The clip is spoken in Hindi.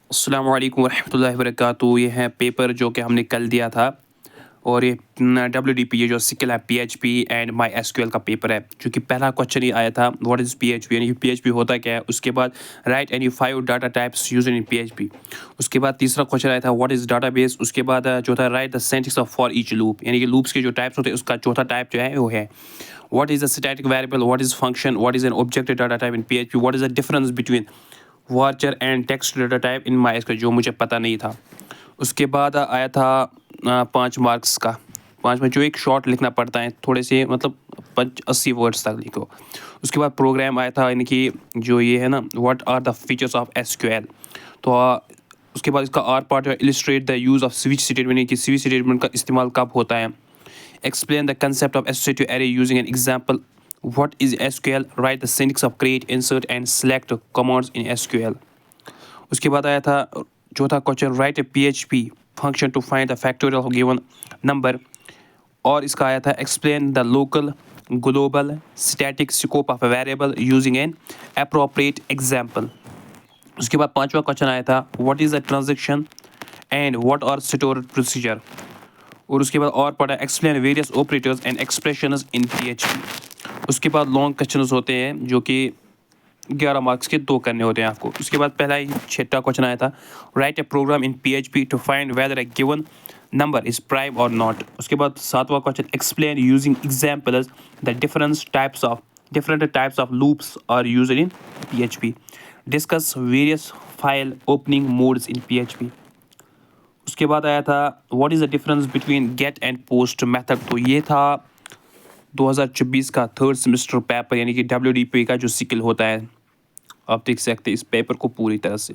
अस्सलामु अलैकुम रहमतुल्लाहि वबरकातुहू। ये है पेपर जो कि हमने कल दिया था और ये WDP ये जो सिकल है PHP एंड माई SQL का पेपर है, जो कि पहला क्वेश्चन ही आया था व्हाट इज़ PHP यानी कि PHP होता क्या है। उसके बाद right any 5 data types used in PHP। उसके बाद तीसरा क्वेश्चन आया था व्हाट इज़ डाटाबेस। उसके बाद चौथा right the syntax of for each loop यानी कि लूप्स के जो टाइप्स होते हैं उसका चौथा टाइप जो है वो है what is a static variable, what is function, what is an object data type in PHP, what is the difference between varchar and text data type in my SQL, जो मुझे पता नहीं था। उसके बाद आया था 5 मार्क्स का, 5 में जो एक शॉर्ट लिखना पड़ता है, थोड़े से मतलब 80 वर्ड्स तक लिखो। उसके बाद प्रोग्राम आया था यानी कि जो ये है ना what are the features of SQL। तो उसके बाद इसका आर पार्ट है illustrate the use of switch statement यानी कि स्विच स्टेटमेंट का इस्तेमाल कब होता है। Explain the concept of associative array using an example. What is SQL? Write the syntax of create, insert and select commands in SQL. उसके बाद आया था चौथा question write a PHP function to find the factorial of given number. और इसका आया था explain the local global static scope of a variable using an appropriate example. उसके बाद पांचवा क्वेश्चन आया था what is the transaction and what are store procedure. और उसके बाद और पढ़ा explain various operators and expressions in PHP। उसके बाद लॉन्ग क्वेश्चंस होते हैं जो कि 11 मार्क्स के 2 करने होते हैं आपको। उसके बाद पहला ही छठा क्वेश्चन आया था write a program in PHP to find whether a given number is prime और नॉट। उसके बाद सातवां question explain using examples the different types of loops are used in PHP। Discuss various file opening modes in PHP। उसके बाद आया था what is the difference between get and post method. तो ये था 2024 का 3rd सेमेस्टर पेपर यानी कि WDP का जो सिकल होता है। आप देख सकते हैं इस पेपर को पूरी तरह से।